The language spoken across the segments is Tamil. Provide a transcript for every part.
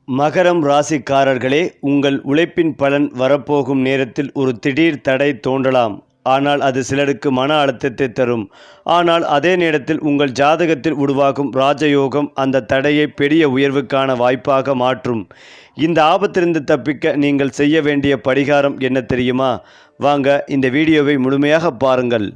மகரம் ராசிக்காரர்களே, உங்கள் உழைப்பின் பலன் வரப்போகும் நேரத்தில் ஒரு திடீர் தடை தோன்றலாம். ஆனால் அது சிலருக்கு மன அழுத்தத்தை தரும். ஆனால் அதே நேரத்தில் உங்கள் ஜாதகத்தில் உருவாகும் ராஜயோகம் அந்த தடையை பெரிய உயர்வுக்கான வாய்ப்பாக மாற்றும். இந்த ஆபத்திலிருந்து தப்பிக்க நீங்கள் செய்ய வேண்டிய பரிகாரம் என்ன தெரியுமா? வாங்க இந்த வீடியோவை முழுமையாக பாருங்கள்.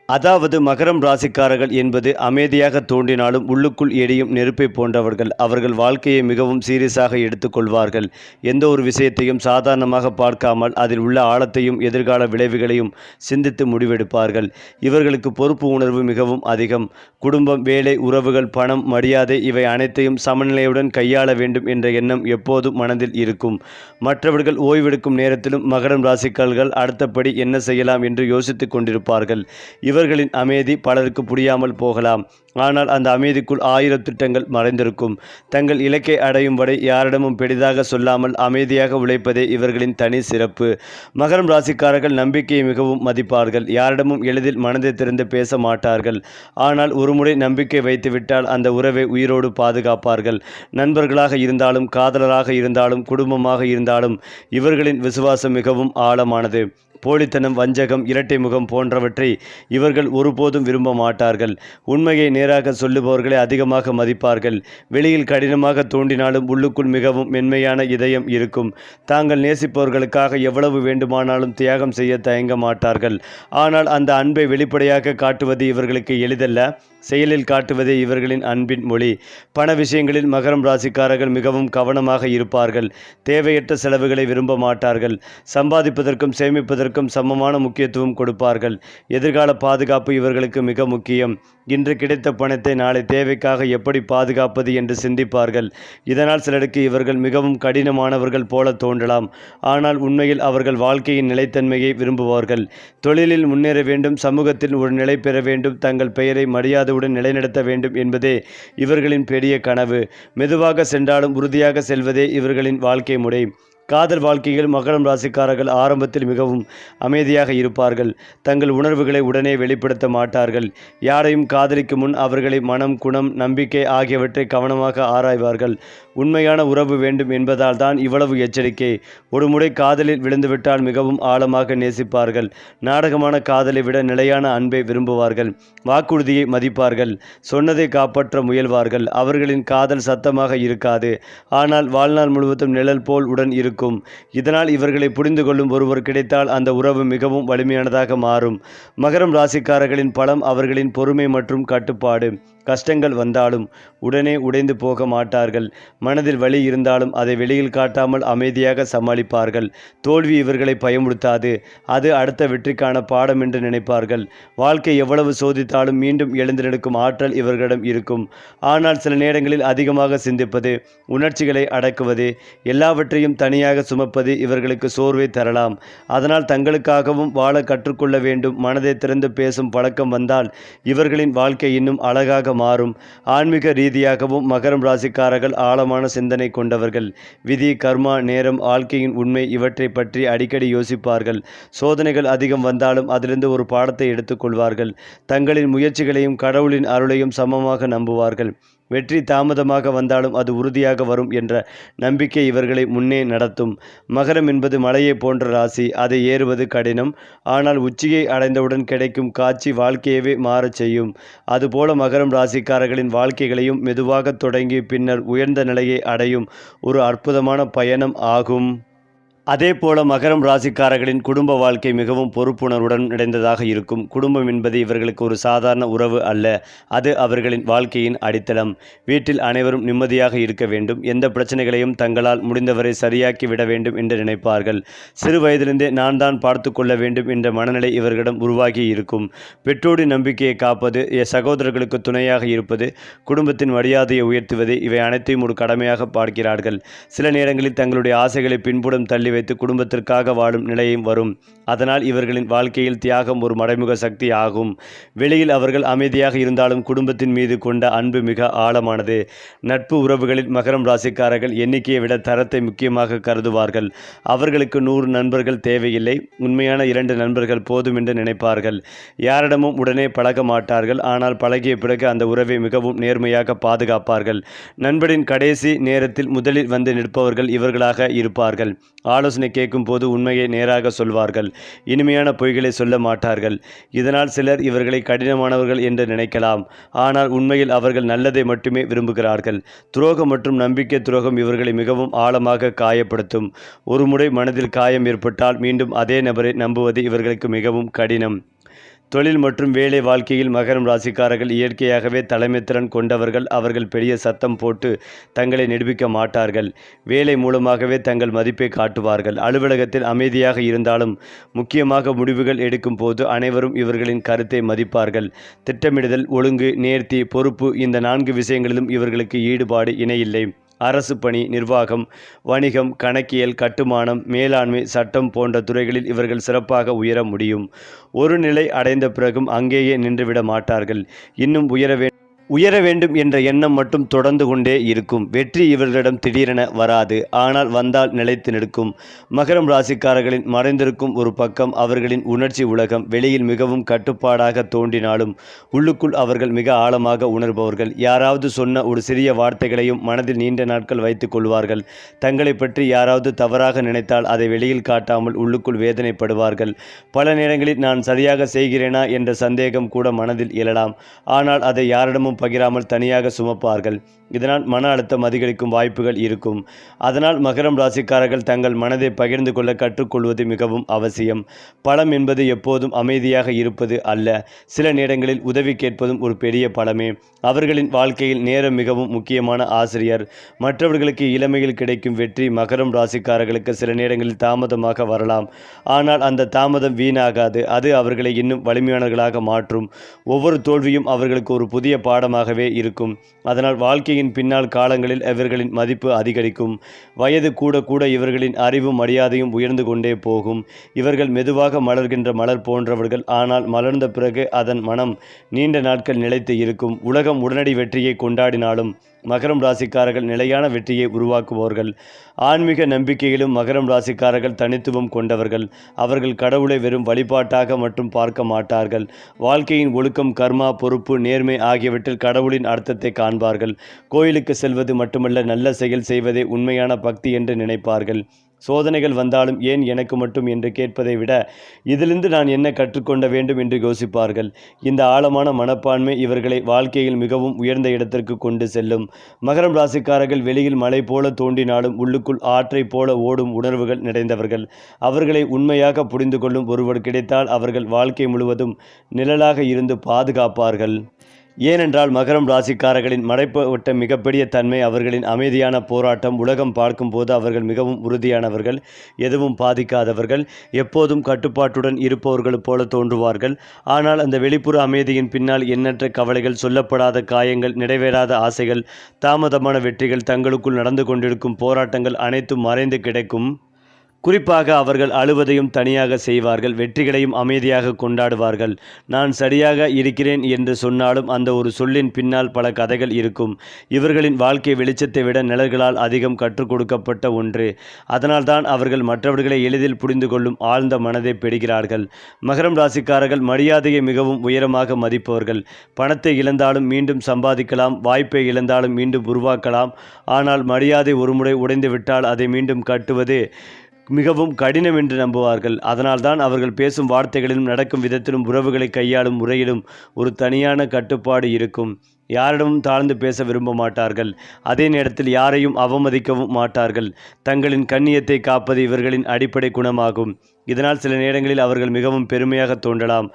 அதாவது மகரம் ராசிக்காரர்கள் என்பது அமைதியாக தோன்றினாலும் உள்ளுக்குள் எரியும் நெருப்பை போன்றவர்கள். அவர்கள் வாழ்க்கையை மிகவும் சீரியஸாக எடுத்துக்கொள்வார்கள். எந்த ஒரு விஷயத்தையும் சாதாரணமாக பார்க்காமல் அதில் உள்ள ஆழத்தையும் எதிர்கால விளைவுகளையும் சிந்தித்து முடிவெடுப்பார்கள். இவர்களுக்கு பொறுப்பு உணர்வு மிகவும் அதிகம். குடும்பம், வேலை, உறவுகள், பணம், மரியாதை இவை அனைத்தையும் சமநிலையுடன் கையாள வேண்டும் என்ற எண்ணம் எப்போதும் மனதில் இருக்கும். மற்றவர்கள் ஓய்வெடுக்கும் நேரத்திலும் மகரம் ராசிக்காரர்கள் அடுத்தபடி என்ன செய்யலாம் என்று யோசித்துக் கொண்டிருப்பார்கள். இவர்களின் அமைதி பலருக்கு புரியாமல் போகலாம். ஆனால் அந்த அமைதிக்குள் 1000 திட்டங்கள் மறைந்திருக்கும். தங்கள் இலக்கை அடையும் வரை யாரிடமும் பெரிதாக சொல்லாமல் அமைதியாக உழைப்பதே இவர்களின் தனி சிறப்பு. மகரம் ராசிக்காரர்கள் நம்பிக்கையை மிகவும் மதிப்பார்கள். யாரிடமும் எளிதில் மனதை திறந்து பேச மாட்டார்கள். ஆனால் ஒருமுறை நம்பிக்கை வைத்துவிட்டால் அந்த உறவை உயிரோடு பாதுகாப்பார்கள். நண்பர்களாக இருந்தாலும், காதலராக இருந்தாலும், குடும்பமாக இருந்தாலும் இவர்களின் விசுவாசம் மிகவும் ஆழமானது. போலித்தனம், வஞ்சகம், இரட்டை முகம் போன்றவற்றை இவர்கள் ஒருபோதும் விரும்ப மாட்டார்கள். உண்மையை நேராக சொல்லுபவர்களை அதிகமாக மதிப்பார்கள். வெளியில் கடினமாக தோன்றினாலும் உள்ளுக்குள் மிகவும் மென்மையான இதயம் இருக்கும். தாங்கள் நேசிப்பவர்களுக்காக எவ்வளவு வேண்டுமானாலும் தியாகம் செய்ய தயங்க மாட்டார்கள். ஆனால் அந்த அன்பை வெளிப்படையாக காட்டுவது இவர்களுக்கு எளிதல்ல. செயலில் காட்டுவதே இவர்களின் அன்பின் மொழி. பண விஷயங்களில் மகரம் ராசிக்காரர்கள் மிகவும் கவனமாக இருப்பார்கள். தேவையற்ற செலவுகளை விரும்ப மாட்டார்கள். சம்பாதிப்பதற்கும் சேமிப்பதற்கும் சமமான முக்கியத்துவம் கொடுப்பார்கள். எதிர்கால பாதுகாப்பு இவர்களுக்கு மிக முக்கியம். இன்று கிடைத்த பணத்தை நாளை தேவைக்காக எப்படி பாதுகாப்பது என்று சிந்திப்பார்கள். இதனால் சிலருக்கு இவர்கள் மிகவும் கடினமானவர்கள் போல தோன்றலாம். ஆனால் உண்மையில் அவர்கள் வாழ்க்கையின் நிலைத்தன்மையை விரும்புவார்கள். தொழிலில் முன்னேற வேண்டும், சமூகத்தில் ஒரு நிலை பெற வேண்டும், தங்கள் பெயரை மரியாதையுடன் நிலைநிறுத்த வேண்டும் என்பதே இவர்களின் பெரிய கனவு. மெதுவாக சென்றாலும் உறுதியாக செல்வதே இவர்களின் வாழ்க்கை முறை. காதல் வாழ்க்கையில் மகரம் ராசிக்காரர்கள் ஆரம்பத்தில் மிகவும் அமைதியாக இருப்பார்கள். தங்கள் உணர்வுகளை உடனே வெளிப்படுத்த மாட்டார்கள். யாரையும் காதலிக்கும் முன் அவர்களை மனம், குணம், நம்பிக்கை ஆகியவற்றை கவனமாக ஆராய்வார்கள். உண்மையான உறவு வேண்டும் என்பதால் தான் இவ்வளவு எச்சரிக்கை. ஒரு முறை காதலில் விழுந்துவிட்டால் மிகவும் ஆழமாக நேசிப்பார்கள். நாடகமான காதலை விட நிலையான அன்பை விரும்புவார்கள். வாக்குறுதியை மதிப்பார்கள். சொன்னதை காப்பாற்ற முயல்வார்கள். அவர்களின் காதல் சத்தமாக இருக்காது. ஆனால் வாழ்நாள் முழுவதும் நிழல் போல் உடன் இருக்கும். இதனால் இவர்களை புரிந்து கொள்ளும் ஒருவர் கிடைத்தால் அந்த உறவு மிகவும் வலிமையானதாக மாறும். மகரம் ராசிக்காரர்களின் பலம் அவர்களின் பொறுமை மற்றும் கட்டுப்பாடு. கஷ்டங்கள் வந்தாலும் உடனே உடைந்து போக மாட்டார்கள். மனதில் வலி இருந்தாலும் அதை வெளியில் காட்டாமல் அமைதியாக சமாளிப்பார்கள். தோல்வி இவர்களை பயமுறுத்தாது. அது அடுத்த வெற்றிக்கான பாடம் என்று நினைப்பார்கள். வாழ்க்கை எவ்வளவு சோதித்தாலும் மீண்டும் எழுந்து நிற்கும் ஆற்றல் இவர்களிடம் இருக்கும். ஆனால் சில நேரங்களில் அதிகமாக சிந்திப்பது, உணர்ச்சிகளை அடக்குவது, எல்லாவற்றையும் தனியாக சுமப்பது இவர்களுக்கு சோர்வை தரலாம். அதனால் தங்களுக்காகவும் வாழ கற்றுக்கொள்ள வேண்டும். மனதை திறந்து பேசும் பழக்கம் வந்தால் இவர்களின் வாழ்க்கை இன்னும் அழகாக மாறும். ஆன்மீக ரீதியாகவும் மகரம் ராசிக்காரர்கள் ஆழமான சிந்தனை கொண்டவர்கள். விதி, கர்மா, நேரம், வாழ்க்கையின் உண்மை இவற்றை பற்றி அடிக்கடி யோசிப்பார்கள். சோதனைகள் அதிகம் வந்தாலும் அதிலிருந்து ஒரு பாடத்தை எடுத்துக்கொள்வார்கள். தங்களின் முயற்சிகளையும் கடவுளின் அருளையும் சமமாக நம்புவார்கள். வெற்றி தாமதமாக வந்தாலும் அது உறுதியாக வரும் என்ற நம்பிக்கை இவர்களை முன்னே நடத்தும். மகரம் என்பது மலையை போன்ற ராசி. அதை ஏறுவது கடினம். ஆனால் உச்சியை அடைந்தவுடன் கிடைக்கும் காட்சி வாழ்க்கையவே மாறச் செய்யும். அதுபோல மகரம் ராசிக்காரர்களின் வாழ்க்கைகளையும் மெதுவாக தொடங்கி பின்னர் உயர்ந்த நிலையை அடையும் ஒரு அற்புதமான பயணம் ஆகும். அதே போல மகரம் ராசிக்காரர்களின் குடும்ப வாழ்க்கை மிகவும் பொறுப்புணர்வுடன் நிறைந்ததாக இருக்கும். குடும்பம் என்பது இவர்களுக்கு ஒரு சாதாரண உறவு அல்ல. அது அவர்களின் வாழ்க்கையின் அடித்தளம். வீட்டில் அனைவரும் நிம்மதியாக இருக்க வேண்டும். எந்த பிரச்சனைகளையும் தங்களால் முடிந்தவரை சரியாக்கி விட வேண்டும் என்று நினைப்பார்கள். சிறு வயதிலிருந்தே நான் தான் பார்த்து கொள்ள வேண்டும் என்ற மனநிலை இவர்களிடம் உருவாகி இருக்கும். பெற்றோரின் நம்பிக்கையை காப்பது, சகோதரர்களுக்கு துணையாக இருப்பது, குடும்பத்தின் மரியாதையை உயர்த்துவது இவை அனைத்தையும் ஒரு கடமையாக பார்க்கிறார்கள். சில நேரங்களில் தங்களுடைய ஆசைகளை பின்புறம் தள்ளி வைத்து குடும்பத்திற்காக வாழும் நிலையும் வரும். அதனால் இவர்களின் வாழ்க்கையில் தியாகம் ஒரு மறைமுக சக்தி ஆகும். வெளியில் அவர்கள் அமைதியாக இருந்தாலும் குடும்பத்தின் மீது கொண்ட அன்பு மிக ஆழமானது. நட்பு உறவுகளில் மகரம் ராசிக்காரர்கள் எண்ணிக்கையை விட தரத்தை முக்கியமாக கருதுவார்கள். அவர்களுக்கு 100 நண்பர்கள் தேவையில்லை, உண்மையான 2 நண்பர்கள் போதும் என்று நினைப்பார்கள். யாரிடமும் உடனே பழக மாட்டார்கள், ஆனால் பழகிய பிறகு அந்த உறவை மிகவும் நேர்மையாக பாதுகாப்பார்கள். நண்பரின் கடைசி நேரத்தில் முதலில் வந்து நிற்பவர்கள் இவர்களாக இருப்பார்கள். ஆலோசனை கேட்கும் போது உண்மையை நேராக சொல்வார்கள், இனிமையான பொய்களை சொல்ல மாட்டார்கள். இதனால் சிலர் இவர்களை கடினமானவர்கள் என்று நினைக்கலாம், ஆனால் உண்மையில் அவர்கள் நல்லதை மட்டுமே விரும்புகிறார்கள். துரோகம் மற்றும் நம்பிக்கை துரோகம் இவர்களை மிகவும் ஆழமாக காயப்படுத்தும். ஒரு முறை மனதில் காயம் ஏற்பட்டால் மீண்டும் அதே நபரை நம்புவது இவர்களுக்கு மிகவும் கடினம். தொழில் மற்றும் வேலை வாழ்க்கையில் மகரம் ராசிக்காரர்கள் இயற்கையாகவே தலைமைத்திறன் கொண்டவர்கள். அவர்கள் பெரிய சத்தம் போட்டு தங்களை நிரூபிக்க மாட்டார்கள். வேலை மூலமாகவே தங்கள் மதிப்பை காட்டுவார்கள். அலுவலகத்தில் அமைதியாக இருந்தாலும் முக்கியமாக முடிவுகள் எடுக்கும் போது அனைவரும் இவர்களின் கருத்தை மதிப்பார்கள். திட்டமிடுதல், ஒழுங்கு, நேர்த்தி, பொறுப்பு இந்த 4 விஷயங்களிலும் இவர்களுக்கு ஈடுபாடு இணையில்லை. அரசு பணி, நிர்வாகம், வணிகம், கணக்கியல், கட்டுமானம், மேலாண்மை, சட்டம் போன்ற துறைகளில் இவர்கள் சிறப்பாக உயர முடியும். ஒரு நிலை அடைந்த பிறகும் அங்கேயே நின்றுவிட மாட்டார்கள். இன்னும் உயர வேண்டும் என்ற எண்ணம் மட்டும் தொடர்ந்து கொண்டே இருக்கும். வெற்றி இவர்களிடம் திடீரென வராது, ஆனால் வந்தால் நிலைத்து நிற்கும். மகரம் ராசிக்காரர்களின் மறைந்திருக்கும் ஒரு பக்கம் அவர்களின் உணர்ச்சி உலகம். வெளியில் மிகவும் கட்டுப்பாடாக தோன்றினாலும் உள்ளுக்குள் அவர்கள் மிக ஆழமாக உணர்பவர்கள். யாராவது சொன்ன ஒரு சிறிய வார்த்தைகளையும் மனதில் நீண்ட நாட்கள் வைத்துக் கொள்வார்கள். தங்களை பற்றி யாராவது தவறாக நினைத்தால் அதை வெளியில் காட்டாமல் உள்ளுக்குள் வேதனைப்படுவார்கள். பல நேரங்களில் நான் சரியாக செய்கிறேனா என்ற சந்தேகம் கூட மனதில் எழலாம், ஆனால் அதை யாரிடமும் பகிராமல் தனியாக சுமப்பார்கள். இதனால் மன அழுத்தம் அதிகரிக்கும் வாய்ப்புகள் இருக்கும். அதனால் மகரம் ராசிக்காரர்கள் தங்கள் மனதை பகிர்ந்து கொள்ள கற்றுக்கொள்வது மிகவும் அவசியம். பலம் என்பது எப்போதும் அமைதியாக இருப்பது அல்ல, சில நேரங்களில் உதவி கேட்பதும் ஒரு பெரிய பலமே. அவர்களின் வாழ்க்கையில் நேரம் மிகவும் முக்கியமான ஆசிரியர். மற்றவர்களுக்கு இளமையில் கிடைக்கும் வெற்றி மகரம் ராசிக்காரர்களுக்கு சில நேரங்களில் தாமதமாக வரலாம், ஆனால் அந்த தாமதம் வீணாகாது. அது அவர்களை இன்னும் வலிமையானவர்களாக மாற்றும். ஒவ்வொரு தோல்வியும் அவர்களுக்கு ஒரு புதிய பாடமாகவே இருக்கும். அதனால் வாழ்க்கையின் பின்னால் காலங்களில் இவர்களின் மதிப்பு அதிகரிக்கும். வயது கூட கூட இவர்களின் அறிவும் மரியாதையும் உயர்ந்து கொண்டே போகும். இவர்கள் மெதுவாக மலர்கின்ற மலர் போன்றவர்கள், ஆனால் மலர்ந்த பிறகு அதன் மனம் நீண்ட நாட்கள் நிலைத்து இருக்கும். உலகம் உடனடி வெற்றியை கொண்டாடினாலும் மகரம் ராசிக்காரர்கள் நிலையான வெற்றியை உருவாக்குபவர்கள். ஆன்மீக நம்பிக்கையிலும் மகரம் ராசிக்காரர்கள் தனித்துவம் கொண்டவர்கள். அவர்கள் கடவுளை வெறும் வழிபாட்டாக மட்டும் பார்க்க மாட்டார்கள். வாழ்க்கையின் ஒழுக்கம், கர்மா, பொறுப்பு, நேர்மை ஆகியவற்றில் கடவுளின் அர்த்தத்தை காண்பார்கள். கோயிலுக்கு செல்வது மட்டுமல்ல, நல்ல செயல் செய்வதே உண்மையான பக்தி என்று நினைப்பார்கள். சோதனைகள் வந்தாலும் ஏன் எனக்கு மட்டும் என்று கேட்பதை விட இதிலிருந்து நான் என்ன கற்றுக்கொள்ள வேண்டும் என்று யோசிப்பார்கள். இந்த ஆழமான மனப்பான்மை இவர்களை வாழ்க்கையில் மிகவும் உயர்ந்த இடத்திற்கு கொண்டு செல்லும். மகரம் ராசிக்காரர்கள் வெளியில் மலை போல தோன்றினாலும் உள்ளுக்குள் ஆற்றை போல ஓடும் உணர்வுகள் நிறைந்தவர்கள். அவர்களை உண்மையாக புரிந்து கொள்ளும் ஒருவர் கிடைத்தால் அவர்கள் வாழ்க்கை முழுவதும் நிழலாக இருந்து பாதுகாப்பார்கள். ஏனென்றால் மகரம் ராசிக்காரர்களின் மறைப்பட்ட மிகப்பெரிய தன்மை அவர்களின் அமைதியான போராட்டம். உலகம் பார்க்கும்போது அவர்கள் மிகவும் உறுதியானவர்கள், எதுவும் பாதிக்காதவர்கள், எப்போதும் கட்டுப்பாட்டுடன் இருப்பவர்கள் போல தோன்றுவார்கள். ஆனால் அந்த வெளிப்புற அமைதியின் பின்னால் எண்ணற்ற கவலைகள், சொல்லப்படாத காயங்கள், நிறைவேறாத ஆசைகள், தாமதமான வெற்றிகள், தங்களுக்குள் நடந்து கொண்டிருக்கும் போராட்டங்கள் அனைத்தும் மறைந்து கிடக்கும். குறிப்பாக அவர்கள் அழுவதையும் தனியாக செய்வார்கள், வெற்றிகளையும் அமைதியாக கொண்டாடுவார்கள். நான் சரியாக இருக்கிறேன் என்று சொன்னாலும் அந்த ஒரு சொல்லின் பின்னால் பல கதைகள் இருக்கும். இவர்களின் வாழ்க்கை வெளிச்சத்தை விட நிழல்களால் அதிகம் கற்றுக் கொடுக்கப்பட்ட ஒன்று. அதனால்தான் அவர்கள் மற்றவர்களை எளிதில் புரிந்து கொள்ளும் ஆழ்ந்த மனதை பெறுகிறார்கள். மகரம் ராசிக்காரர்கள் மரியாதையை மிகவும் உயரமாக மதிப்பவர்கள். பணத்தை இழந்தாலும் மீண்டும் சம்பாதிக்கலாம், வாய்ப்பை இழந்தாலும் மீண்டும் உருவாக்கலாம். ஆனால் மரியாதை ஒருமுறை உடைந்துவிட்டால் அதை மீண்டும் கட்டுவது மிகவும் கடினம் என்று நம்புவார்கள். அதனால்தான் அவர்கள் பேசும் வார்த்தைகளிலும் நடக்கும் விதத்திலும் உறவுகளை கையாளும் முறையிலும் ஒரு தனியான கட்டுப்பாடு இருக்கும். யாரிடமும் தாழ்ந்து பேச விரும்ப மாட்டார்கள், அதே நேரத்தில் யாரையும் அவமதிக்கவும் மாட்டார்கள். தங்களின் கண்ணியத்தை காப்பது இவர்களின் அடிப்படை குணமாகும். இதனால் சில நேரங்களில் அவர்கள் மிகவும் பெருமையாக தோன்றலாம்,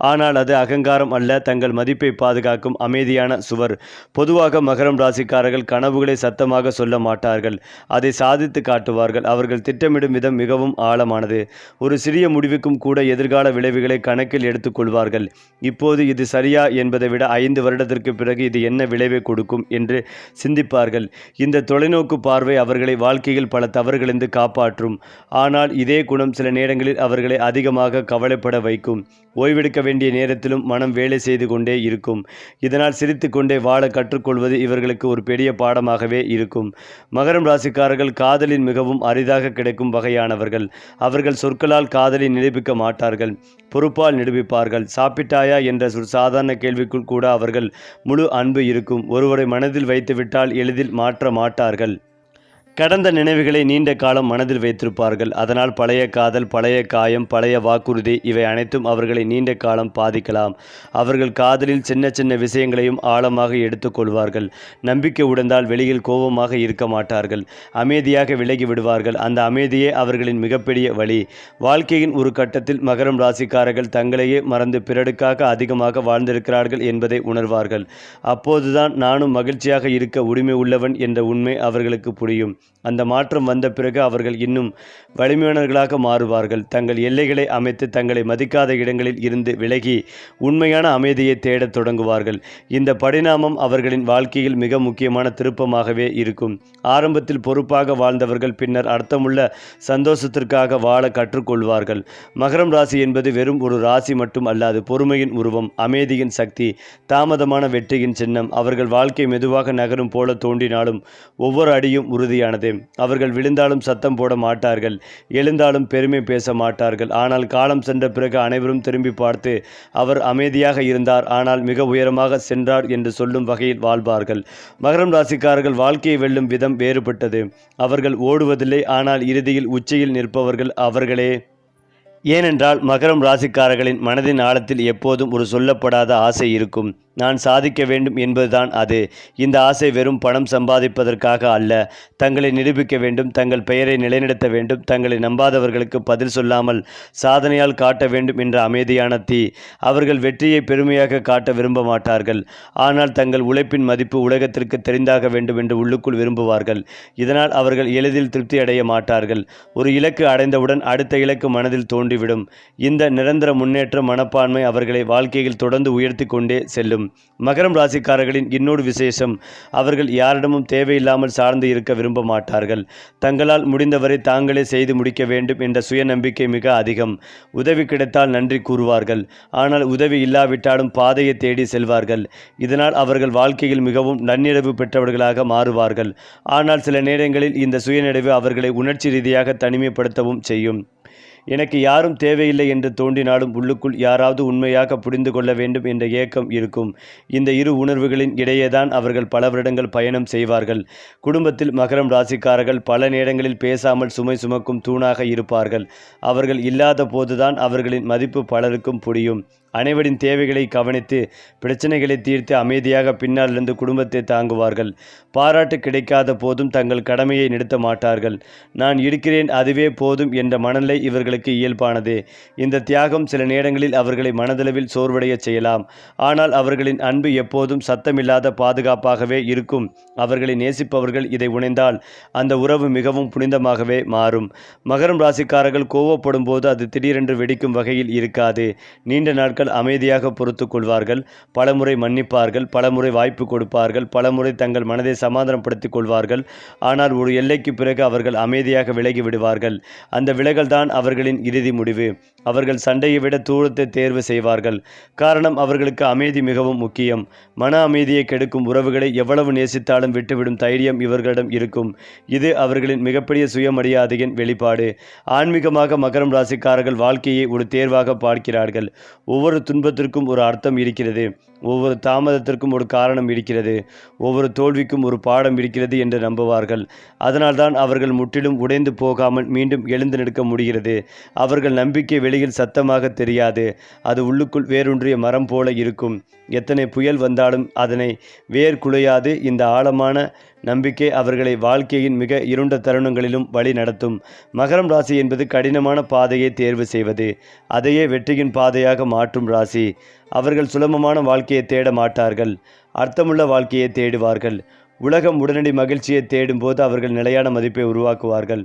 ஆனால் அது அகங்காரம் அல்ல, தங்கள் மதிப்பை பாதுகாக்கும் அமைதியான சுவர். பொதுவாக மகரம் ராசிக்காரர்கள் கனவுகளை சத்தமாக சொல்ல மாட்டார்கள், அதை சாதித்து காட்டுவார்கள். அவர்கள் திட்டமிடும் விதம் மிகவும் ஆழமானது. ஒரு சிறிய முடிவுக்கும் கூட எதிர்கால விளைவுகளை கணக்கில் எடுத்துக்கொள்வார்கள். இப்போது இது சரியா என்பதை விட 5 வருடத்திற்கு பிறகு இது என்ன விளைவை கொடுக்கும் என்று சிந்திப்பார்கள். இந்த தொலைநோக்கு பார்வை அவர்களை வாழ்க்கையில் பல தவறுகளிலிருந்து காப்பாற்றும். ஆனால் இதே குணம் சில நேரங்களில் அவர்களை அதிகமாக கவலைப்பட வைக்கும். ஓய்வெடுக்க வேண்டிய நேரத்திலும் மனம் வேலை செய்து கொண்டே இருக்கும். இதனால் சிரித்து கொண்டே வாழ கற்றுக்கொள்வது இவர்களுக்கு ஒரு பெரிய பாடமாகவே இருக்கும். மகரம் ராசிக்காரர்கள் காதலில் மிகவும் அரிதாக கிடைக்கும் வகையானவர்கள். அவர்கள் சொற்களால் காதலை நிரூபிக்க மாட்டார்கள், பொறுப்பால் நிரூபிப்பார்கள். சாப்பிட்டாயா என்ற சாதாரண கேள்விக்குள் கூட அவர்கள் முழு அன்பு இருக்கும். ஒருவரை மனதில் வைத்துவிட்டால் எளிதில் மாற்ற மாட்டார்கள். கடந்த நினைவுகளை நீண்ட காலம் மனதில் வைத்திருப்பார்கள். அதனால் பழைய காதல், பழைய காயம், பழைய வாக்குறுதி இவை அனைத்தும் அவர்களை நீண்ட காலம் பாதிக்கலாம். அவர்கள் காதலில் சின்ன சின்ன விஷயங்களையும் ஆழமாக எடுத்துக்கொள்வார்கள். நம்பிக்கை உடைந்தால் வெளியில் கோபமாக இருக்க மாட்டார்கள், அமைதியாக விலகி விடுவார்கள். அந்த அமைதியே அவர்களின் மிகப்பெரிய வழி. வாழ்க்கையின் ஒரு கட்டத்தில் மகரம் ராசிக்காரர்கள் தங்களையே மறந்து பிறருக்காக அதிகமாக வாழ்ந்திருக்கிறார்கள் என்பதை உணர்வார்கள். அப்போதுதான் நானும் மகிழ்ச்சியாக இருக்க உரிமை உள்ளவன் என்ற உண்மை அவர்களுக்கு புரியும். அந்த மாற்றம் வந்த பிறகு அவர்கள் இன்னும் வலிமையானவர்களாக மாறுவார்கள். தங்கள் எல்லைகளை அமைத்து தங்களை மதிக்காத இடங்களில் இருந்து விலகி உண்மையான அமைதியை தேடத் தொடங்குவார்கள். இந்த பரிணாமம் அவர்களின் வாழ்க்கையில் மிக முக்கியமான திருப்பமாகவே இருக்கும். ஆரம்பத்தில் பொறுப்பாக வாழ்ந்தவர்கள் பின்னர் அர்த்தமுள்ள சந்தோஷத்திற்காக வாழ கற்றுக்கொள்வார்கள். மகரம் ராசி என்பது வெறும் ஒரு ராசி மட்டும் அல்லாது பொறுமையின் உருவம், அமைதியின் சக்தி, தாமதமான வெற்றியின் சின்னம். அவர்கள் வாழ்க்கை மெதுவாக நகரும் போல தோன்றினாலும் ஒவ்வொரு அடியும் உறுதியானது. அவர்கள் விழுந்தாலும் சத்தம் போட மாட்டார்கள், எழுந்தாலும் பெருமை பேச மாட்டார்கள். ஆனால் காலம் சென்ற பிறகு அனைவரும் திரும்பி பார்த்து அவர் அமைதியாக இருந்தார், ஆனால் மிக உயரமாக சென்றார் என்று சொல்லும் வகையில் வாழ்வார்கள். மகரம் ராசிக்காரர்கள் வாழ்க்கையை வெல்லும் விதம் வேறுபட்டது. அவர்கள் ஓடுவதில்லை, ஆனால் இறுதியில் உச்சியில் நிற்பவர்கள் அவர்களே. ஏனென்றால் மகரம் ராசிக்காரர்களின் மனதின் ஆழத்தில் எப்போதும் ஒரு சொல்லப்படாத ஆசை இருக்கும். நான் சாதிக்க வேண்டும் என்பதுதான் அது. இந்த ஆசை வெறும் பணம் சம்பாதிப்பதற்காக அல்ல, தங்களை நிரூபிக்க வேண்டும், தங்கள் பெயரை நிலைநிறுத்த வேண்டும், தங்களை நம்பாதவர்களுக்கு பதில் சொல்லாமல் சாதனையால் காட்ட வேண்டும் என்ற அமைதியான தீ. அவர்கள் வெற்றியை பெருமையாக காட்ட விரும்ப மாட்டார்கள், ஆனால் தங்கள் உழைப்பின் மதிப்பு உலகத்திற்கு தெரிந்தாக வேண்டும் என்று உள்ளுக்குள் விரும்புவார்கள். இதனால் அவர்கள் எளிதில் திருப்தி அடைய மாட்டார்கள். ஒரு இலக்கு அடைந்தவுடன் அடுத்த இலக்கு மனதில் தோன்றிவிடும். இந்த நிரந்தர முன்னேற்ற மனப்பான்மை அவர்களை வாழ்க்கையில் தொடர்ந்து உயர்த்தி கொண்டே செல்லும். மகரம் ராசிக்காரர்களின் இன்னொரு விசேஷம், அவர்கள் யாரிடமும் தேவையில்லாமல் சார்ந்து இருக்க விரும்ப மாட்டார்கள். தங்களால் முடிந்தவரை தாங்களே செய்து முடிக்க வேண்டும் என்ற சுயநம்பிக்கை மிக அதிகம். உதவி கிடைத்தால் நன்றி கூறுவார்கள், ஆனால் உதவி இல்லாவிட்டாலும் பாதையை தேடி செல்வார்கள். இதனால் அவர்கள் வாழ்க்கையில் மிகவும் நன்னிறைவு பெற்றவர்களாக மாறுவார்கள். ஆனால் சில நேரங்களில் இந்த சுயநிறைவு அவர்களை உணர்ச்சி ரீதியாக தனிமைப்படுத்தவும் செய்யும். எனக்கு யாரும் தேவையில்லை என்று தோன்றினாலும் உள்ளுக்குள் யாராவது உண்மையாக புரிந்து கொள்ள வேண்டும் என்ற ஏக்கம் இருக்கும். இந்த இரு உணர்வுகளின் இடையேதான் அவர்கள் பல வருடங்கள் பயணம் செய்வார்கள். குடும்பத்தில் மகரம் ராசிக்காரர்கள் பல நேரங்களில் பேசாமல் சுமை சுமக்கும் தூணாக இருப்பார்கள். அவர்கள் இல்லாத போதுதான் அவர்களின் மதிப்பு பலருக்கும் புரியும். அனைவரின் தேவைகளை கவனித்து பிரச்சனைகளை தீர்த்து அமைதியாக பின்னால் இருந்து குடும்பத்தை தாங்குவார்கள். பாராட்டு கிடைக்காத போதும் தங்கள் கடமையை நிறுத்த மாட்டார்கள். நான் இருக்கிறேன், அதுவே போதும் என்ற மனநிலை இவர்களுக்கு இயல்பானது. இந்த தியாகம் சில நேரங்களில் அவர்களை மனதளவில் சோர்வடைய செய்யலாம். ஆனால் அவர்களின் அன்பு எப்போதும் சத்தமில்லாத பாதுகாப்பாகவே இருக்கும். அவர்களை நேசிப்பவர்கள் இதை உணர்ந்தால் அந்த உறவு மிகவும் புனிதமாகவே மாறும். மகரம் ராசிக்காரர்கள் கோவப்படும் போது அது திடீரென்று வெடிக்கும் வகையில் இருக்காது. நீண்ட நாட்கள் அமைதியாக பொறுத்து கொள்வார்கள், பலமுறை மன்னிப்பார்கள், பலமுறை வாய்ப்பு கொடுப்பார்கள், பலமுறை தங்கள் மனதை சமாதானப்படுத்திக் கொள்வார்கள். ஆனால் ஒரு எல்லைக்கு பிறகு அவர்கள் அமைதியாக விலகி விடுவார்கள். அந்த விலகல்தான் அவர்களின் இறுதி முடிவு. அவர்கள் சண்டையை விட தூரத்தை தேர்வு செய்வார்கள். காரணம், அவர்களுக்கு அமைதி மிகவும் முக்கியம். மன அமைதியை கெடுக்கும் உறவுகளை எவ்வளவு நேசித்தாலும் விட்டுவிடும் தைரியம் இவர்களிடம் இருக்கும். இது அவர்களின் மிகப்பெரிய சுயமரியாதையின் வெளிப்பாடு. ஆன்மீகமாக மகரம் ராசிக்காரர்கள் வாழ்க்கையை ஒரு தேர்வாக பார்க்கிறார்கள். ஒவ்வொரு துன்பத்திற்கும் ஒரு அர்த்தம் இருக்கிறது, ஒவ்வொரு தாமதத்திற்கும் ஒரு காரணம் இருக்கிறது, ஒவ்வொரு தோல்விக்கும் ஒரு பாடம் இருக்கிறது என்று நம்புவார்கள். அதனால்தான் அவர்கள் முற்றிலும் உடைந்து போகாமல் மீண்டும் எழுந்து நிற்க முடிகிறது. அவர்கள் நம்பிக்கை வெளியில் சத்தமாக தெரியாது, அது உள்ளுக்குள் வேரூன்றிய மரம் போல இருக்கும். எத்தனை புயல் வந்தாலும் அதனை வேர் குலையாது. இந்த ஆழமான நம்பிக்கை அவர்களை வாழ்க்கையின் மிக இருண்ட தருணங்களிலும் வழி நடத்தும். மகரம் ராசி என்பது கடினமான பாதையை தேர்வு செய்வது, அதையே வெற்றியின் பாதையாக மாற்றும் ராசி. அவர்கள் சுலபமான வாழ்க்கையை தேட மாட்டார்கள், அர்த்தமுள்ள வாழ்க்கையை தேடுவார்கள். உலகம் உடனடி மகிழ்ச்சியை தேடும்போது அவர்கள் நிலையான மதிப்பை உருவாக்குவார்கள்.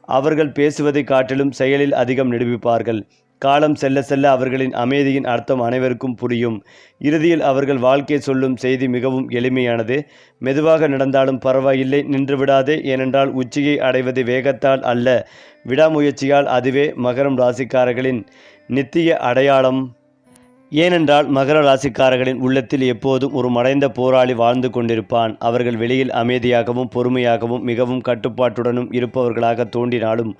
அவர்கள் பேசுவதை காட்டிலும் செயலில் அதிகம் நிரூபிப்பார்கள். காலம் செல்ல செல்ல அவர்களின் அமைதியின் அர்த்தம் அனைவருக்கும் புரியும். இறுதியில் அவர்கள் வாழ்க்கை சொல்லும் செய்தி மிகவும் எளிமையானது. மெதுவாக நடந்தாலும் பரவாயில்லை, நின்று விடாதே. ஏனென்றால் உச்சியை அடைவது வேகத்தால் அல்ல, விடாமுயற்சியால். அதுவே மகரம் ராசிக்காரர்களின் நித்திய அடையாளம். ஏனென்றால் மகர ராசிக்காரர்களின் உள்ளத்தில் எப்போதும் ஒரு மறைந்த போராளி வாழ்ந்து கொண்டிருப்பான். அவர்கள் வெளியில் அமைதியாகவும் பொறுமையாகவும் மிகவும் கட்டுப்பாட்டுடனும் இருப்பவர்களாக தோன்றினாலும்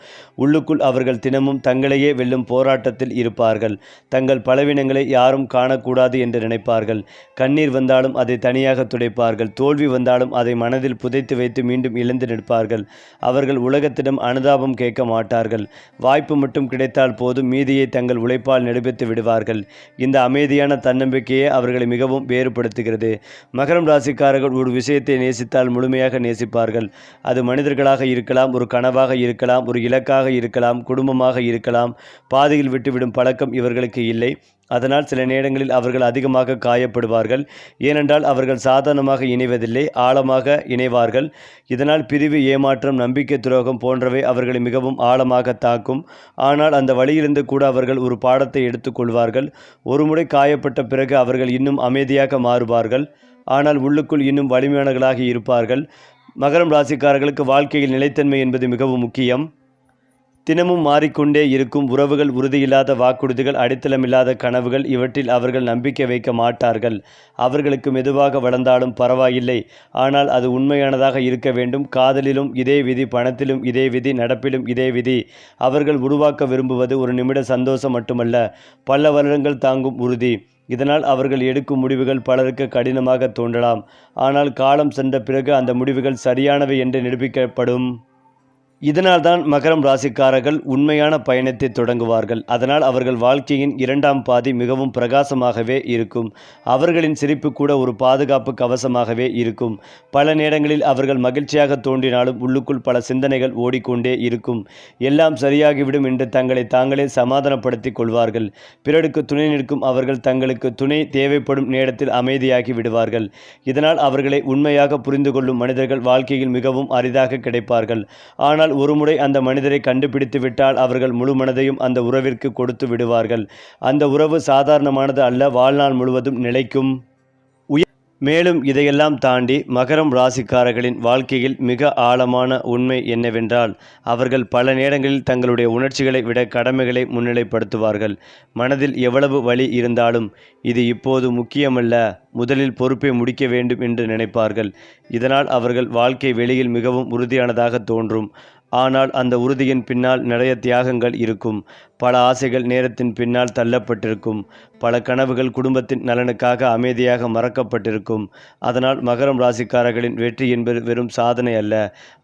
உள்ளுக்குள் அவர்கள் தினமும் தங்களையே வெல்லும் போராட்டத்தில் இருப்பார்கள். தங்கள் பலவீனங்களை யாரும் காணக்கூடாது என்று நினைப்பார்கள். கண்ணீர் வந்தாலும் அதை தனியாக துடைப்பார்கள். தோல்வி வந்தாலும் அதை மனதில் புதைத்து வைத்து மீண்டும் எழுந்து நிற்பார்கள். அவர்கள் உலகத்திடம் அனுதாபம் கேட்க மாட்டார்கள். வாய்ப்பு மட்டும் கிடைத்தால் போதும், மீதியை தங்கள் உழைப்பால் நிரூபித்து விடுவார்கள். இந்த அமைதியான தன்னம்பிக்கையே அவர்களை மிகவும் வேறுபடுத்துகிறது. மகரம் ராசிக்காரர்கள் ஒரு விஷயத்தை நேசித்தால் முழுமையாக நேசிப்பார்கள். அது மனிதர்களாக இருக்கலாம், ஒரு கனவாக இருக்கலாம், ஒரு இலக்காக இருக்கலாம், குடும்பமாக இருக்கலாம். பாதியில் விட்டுவிடும் பழக்கம் இவர்களுக்கு இல்லை. அதனால் சில நேரங்களில் அவர்கள் அதிகமாக காயப்படுவார்கள். ஏனென்றால் அவர்கள் சாதாரணமாக இணைவதில்லை, ஆழமாக இணைவார்கள். இதனால் பிரிவு, ஏமாற்றம், நம்பிக்கை துரோகம் போன்றவை அவர்களை மிகவும் ஆழமாக தாக்கும். ஆனால் அந்த வழியிலிருந்து கூட அவர்கள் ஒரு பாடத்தை எடுத்துக்கொள்வார்கள். ஒருமுறை காயப்பட்ட பிறகு அவர்கள் இன்னும் அமைதியாக மாறுவார்கள். ஆனால் உள்ளுக்குள் இன்னும் வலிமையானவர்களாக இருப்பார்கள். மகரம் ராசிக்காரர்களுக்கு வாழ்க்கையில் நிலைத்தன்மை என்பது மிகவும் முக்கியம். தினமும் மாறிக்கொண்டே இருக்கும் உறவுகள், உறுதியில்லாத வாக்குறுதிகள், அடித்தளமில்லாத கனவுகள், இவற்றில் அவர்கள் நம்பிக்கை வைக்க மாட்டார்கள். அவர்களுக்கு மெதுவாக வளர்ந்தாலும் பரவாயில்லை, ஆனால் அது உண்மையானதாக இருக்க வேண்டும். காதலிலும் இதே விதி, பணத்திலும் இதே விதி, நடப்பிலும் இதே விதி. அவர்கள் உருவாக்க விரும்புவது ஒரு நிமிட சந்தோஷம் மட்டுமல்ல, பல வருடங்கள் தாங்கும் உறுதி. இதனால் அவர்கள் எடுக்கும் முடிவுகள் பலருக்கு கடினமாக தோன்றலாம். ஆனால் காலம் சென்ற பிறகு அந்த முடிவுகள் சரியானவை என்று நிரூபிக்கப்படும். இதனால்தான் மகரம் ராசிக்காரர்கள் உண்மையான பயணத்தை தொடங்குவார்கள். அதனால் அவர்கள் வாழ்க்கையின் இரண்டாம் பாதி மிகவும் பிரகாசமாகவே இருக்கும். அவர்களின் சிரிப்பு கூட ஒரு பாதுகாப்பு கவசமாகவே இருக்கும். பல நேரங்களில் அவர்கள் மகிழ்ச்சியாக தோன்றினாலும் உள்ளுக்குள் பல சிந்தனைகள் ஓடிக்கொண்டே இருக்கும். எல்லாம் சரியாகிவிடும் என்று தங்களை தாங்களே சமாதானப்படுத்திக் கொள்வார்கள். பிறருக்கு துணை நிற்கும் அவர்கள் தங்களுக்கு துணை தேவைப்படும் நேரத்தில் அமைதியாகி விடுவார்கள். இதனால் அவர்களை உண்மையாக புரிந்து கொள்ளும் மனிதர்கள் வாழ்க்கையில் மிகவும் அரிதாக கிடைப்பார்கள். ஆனால் ஒருமுறை அந்த மனிதரை கண்டுபிடித்து விட்டால் அவர்கள் முழு மனதையும் அந்த உறவிற்கு கொடுத்து விடுவார்கள். அந்த உறவு சாதாரணமானது அல்ல, வாழ்நாள் முழுவதும் நிலைக்கும். மேலும் இதையெல்லாம் தாண்டி மகரம் ராசிக்காரர்களின் வாழ்க்கையில் மிக ஆழமான உண்மை என்னவென்றால், அவர்கள் பல நேரங்களில் தங்களுடைய உணர்ச்சிகளை விட கடமைகளை முன்னிலைப்படுத்துவார்கள். மனதில் எவ்வளவு வலி இருந்தாலும் இது இப்போது முக்கியமல்ல, முதலில் பொறுப்பை முடிக்க வேண்டும் என்று நினைப்பார்கள். இதனால் அவர்கள் வாழ்க்கை வெளியில் மிகவும் உறுதியானதாக தோன்றும். ஆனால் அந்த உறுதியின் பின்னால் நிறைய தியாகங்கள் இருக்கும். பல ஆசைகள் நேரத்தின் பின்னால் தள்ளப்பட்டிருக்கும். பல கனவுகள் குடும்பத்தின் நலனுக்காக அமைதியாக மறக்கப்பட்டிருக்கும். அதனால் மகரம் ராசிக்காரர்களின் வெற்றி என்பது வெறும் சாதனை அல்ல,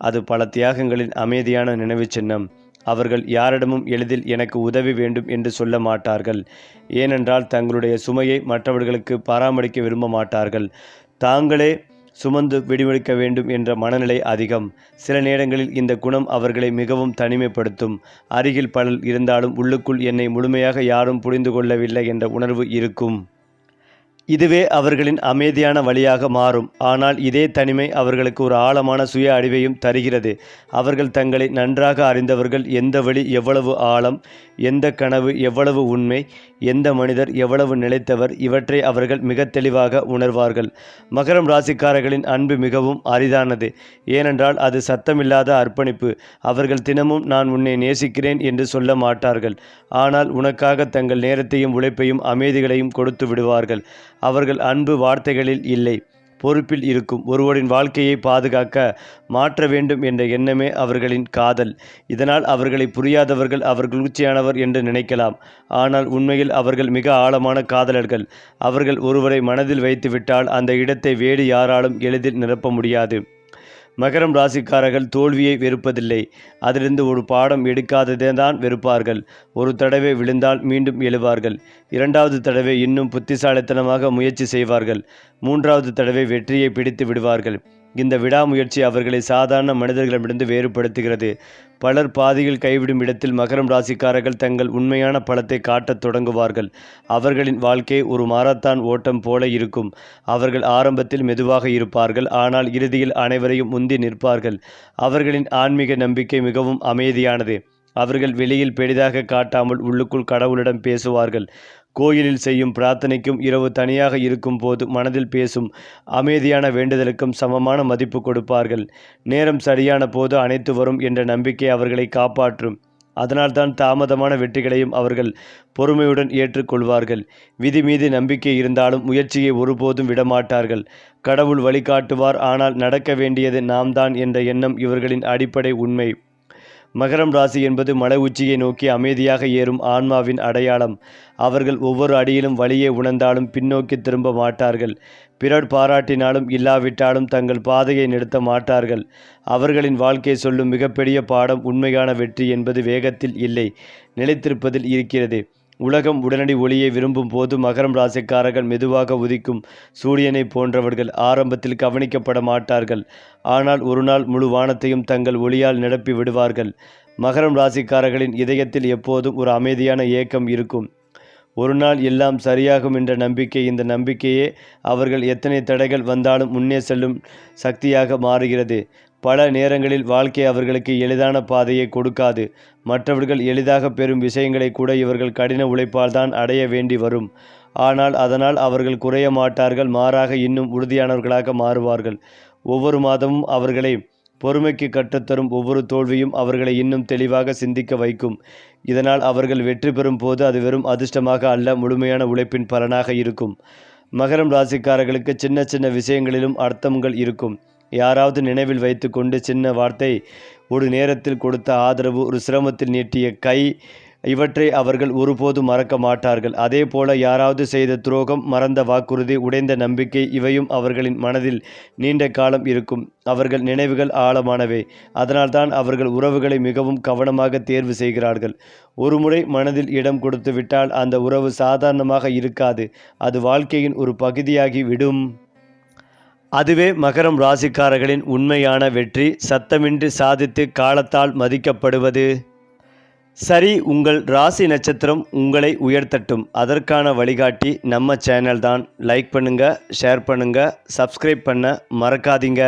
அது பல தியாகங்களின் அமைதியான நினைவு சின்னம். அவர்கள் யாரிடமும் எளிதில் எனக்கு உதவி வேண்டும் என்று சொல்ல மாட்டார்கள். ஏனென்றால் தங்களுடைய சுமையை மற்றவர்களுக்கு பராமரிக்க விரும்ப மாட்டார்கள். தாங்களே சுமந்து விடுவிக்க வேண்டும் என்ற மனநிலை அதிகம். சில நேரங்களில் இந்த குணம் அவர்களை மிகவும் தனிமைப்படுத்தும். அருகில் பலர் இருந்தாலும் உள்ளுக்குள் என்னை முழுமையாக யாரும் புரிந்து கொள்ளவில்லை என்ற உணர்வு இருக்கும். இதுவே அவர்களின் அமைதியான வழியாக மாறும். ஆனால் இதே தனிமை அவர்களுக்கு ஒரு ஆழமான சுய அறிவையும் தருகிறது. அவர்கள் தங்களை நன்றாக அறிந்தவர்கள். எந்த வழி எவ்வளவு ஆழம், எந்த கனவு எவ்வளவு உண்மை, எந்த மனிதர் எவ்வளவு நிலைத்தவர், இவற்றை அவர்கள் மிக தெளிவாக உணர்வார்கள். மகரம் ராசிக்காரர்களின் அன்பு மிகவும் அரிதானது. ஏனென்றால் அது சத்தமில்லாத அர்ப்பணிப்பு. அவர்கள் தினமும் நான் உன்னை நேசிக்கிறேன் என்று சொல்ல மாட்டார்கள். ஆனால் உனக்காக தங்கள் நேரத்தையும் உழைப்பையும் அமைதிகளையும் கொடுத்து விடுவார்கள். அவர்கள் அன்பு வார்த்தைகளில் இல்லை, பொறுப்பில் இருக்கும். ஒருவரின் வாழ்க்கையை பாதுகாக்க மாற்ற வேண்டும் என்ற எண்ணமே அவர்களின் காதல். இதனால் அவர்களை புரியாதவர்கள் அவர்கள் உச்சியானவர் என்று நினைக்கலாம். ஆனால் உண்மையில் அவர்கள் மிக ஆழமான காதலர்கள். அவர்கள் ஒருவரை மனதில் வைத்துவிட்டால் அந்த இடத்தை வேறு யாராலும் எளிதில் நிரப்ப முடியாது. மகரம் ராசிக்காரர்கள் தோல்வியை வெறுப்பதில்லை, அதிலிருந்து ஒரு பாடம் எடுக்காததே தான் வெறுப்பார்கள். ஒரு தடவை விழுந்தால் மீண்டும் எழுவார்கள். இரண்டாவது தடவை இன்னும் புத்திசாலித்தனமாக முயற்சி செய்வார்கள். மூன்றாவது தடவை வெற்றியை பிடித்து விடுவார்கள். இந்த விடாமுயற்சி அவர்களை சாதாரண மனிதர்களிடமிருந்து வேறுபடுத்துகிறது. பலர் பாதியில் கைவிடும் இடத்தில் மகரம் ராசிக்காரர்கள் தங்கள் உண்மையான பலத்தை காட்டத் தொடங்குவார்கள். அவர்களின் வாழ்க்கை ஒரு மாரத்தான் ஓட்டம் போல இருக்கும். அவர்கள் ஆரம்பத்தில் மெதுவாக இருப்பார்கள், ஆனால் இறுதியில் அனைவரையும் முந்தி நிற்பார்கள். அவர்களின் ஆன்மீக நம்பிக்கை மிகவும் அமைதியானது. அவர்கள் வெளியில் பெரிதாக காட்டாமல் உள்ளுக்குள் கடவுளிடம் பேசுவார்கள். கோயிலில் செய்யும் பிரார்த்தனைக்கும் இரவு தனியாக இருக்கும் போது மனதில் பேசும் அமைதியான வேண்டுதலுக்கும் சமமான மதிப்பு கொடுப்பார்கள். நேரம் சரியான போது அனைத்து வரும் என்ற நம்பிக்கை அவர்களை காப்பாற்றும். அதனால்தான் தாமதமான வெற்றிகளையும் அவர்கள் பொறுமையுடன் ஏற்றுக்கொள்வார்கள். விதி மீது நம்பிக்கை இருந்தாலும் முயற்சியை ஒருபோதும் விடமாட்டார்கள். கடவுள் வழிகாட்டுவார், ஆனால் நடக்க வேண்டியது நாம் தான் என்ற எண்ணம் இவர்களின் அடிப்படை உண்மை. மகரம் ராசி என்பது மலை உச்சியை நோக்கி அமைதியாக ஏறும் ஆன்மாவின் அடையாளம். அவர்கள் ஒவ்வொரு அடியிலும் வழியை உணர்ந்தாலும் பின்னோக்கி திரும்ப மாட்டார்கள். பிறர் பாராட்டினாலும் இல்லாவிட்டாலும் தங்கள் பாதையை நிறுத்த மாட்டார்கள். அவர்களின் வாழ்க்கை சொல்லும் மிகப்பெரிய பாடம் உண்மையான வெற்றி என்பது வேகத்தில் இல்லை, நிலைத்திருப்பதில் இருக்கிறது. உலகம் உடனடி ஒளியை விரும்பும் போது மகரம் ராசிக்காரர்கள் மெதுவாக உதிக்கும் சூரியனை போன்றவர்கள். ஆரம்பத்தில் கவனிக்கப்பட மாட்டார்கள், ஆனால் ஒரு நாள் முழு வானத்தையும் தங்கள் ஒளியால் நிரப்பி விடுவார்கள். மகரம் ராசிக்காரர்களின் இதயத்தில் எப்போதும் ஒரு அமைதியான ஏக்கம் இருக்கும். ஒரு நாள் எல்லாம் சரியாகும் என்ற நம்பிக்கை. இந்த நம்பிக்கையே அவர்கள் எத்தனை தடைகள் வந்தாலும் முன்னே செல்லும் சக்தியாக மாறுகிறது. பல நேரங்களில் வாழ்க்கை அவர்களுக்கு எளிதான பாதையை கொடுக்காது. மற்றவர்கள் எளிதாக பெறும் விஷயங்களை கூட இவர்கள் கடின உழைப்பால் தான் அடைய வேண்டி வரும். ஆனால் அதனால் அவர்கள் குறைய மாட்டார்கள், மாறாக இன்னும் உறுதியானவர்களாக மாறுவார்கள். ஒவ்வொரு மாதமும் அவர்களை பொறுமைக்கு கற்றுத்தரும் ஒவ்வொரு தோல்வியும் அவர்களை இன்னும் தெளிவாக சிந்திக்க வைக்கும். இதனால் அவர்கள் வெற்றி பெறும் போது அது வெறும் அதிர்ஷ்டமாக அல்ல, முழுமையான உழைப்பின் பலனாக இருக்கும். மகரம் ராசிக்காரர்களுக்கு சின்ன சின்ன விஷயங்களிலும் அர்த்தங்கள் இருக்கும். யாராவது நினைவில் வைத்து கொண்டு சின்ன வார்த்தை, ஒரு நேரத்தில் கொடுத்த ஆதரவு, ஒரு சிரமத்தில் நீட்டிய கை, இவற்றை அவர்கள் ஒருபோதும் மறக்க மாட்டார்கள். அதே போல யாராவது செய்த துரோகம், மறந்த வாக்குறுதி, உடைந்த நம்பிக்கை, இவையும் அவர்களின் மனதில் நீண்ட காலம் இருக்கும். அவர்கள் நினைவுகள் ஆழமானவை. அதனால்தான் அவர்கள் உறவுகளை மிகவும் கவனமாக தேர்வு செய்கிறார்கள். ஒருமுறை மனதில் இடம் கொடுத்து விட்டால் அந்த உறவு சாதாரணமாக இருக்காது, அது வாழ்க்கையின் ஒரு பகுதியாகி விடும். அதுவே மகரம் ராசிக்காரர்களின் உண்மையான வெற்றி. சத்தமின்றி சாதித்து காலத்தால் மதிக்கப்படுவது. சரி, உங்கள் ராசி நட்சத்திரம் உங்களை உயர்த்தட்டும். அதற்கான வழிகாட்டி நம்ம சேனல் தான். லைக் பண்ணுங்கள், ஷேர் பண்ணுங்கள், சப்ஸ்கிரைப் பண்ண மறக்காதீங்க.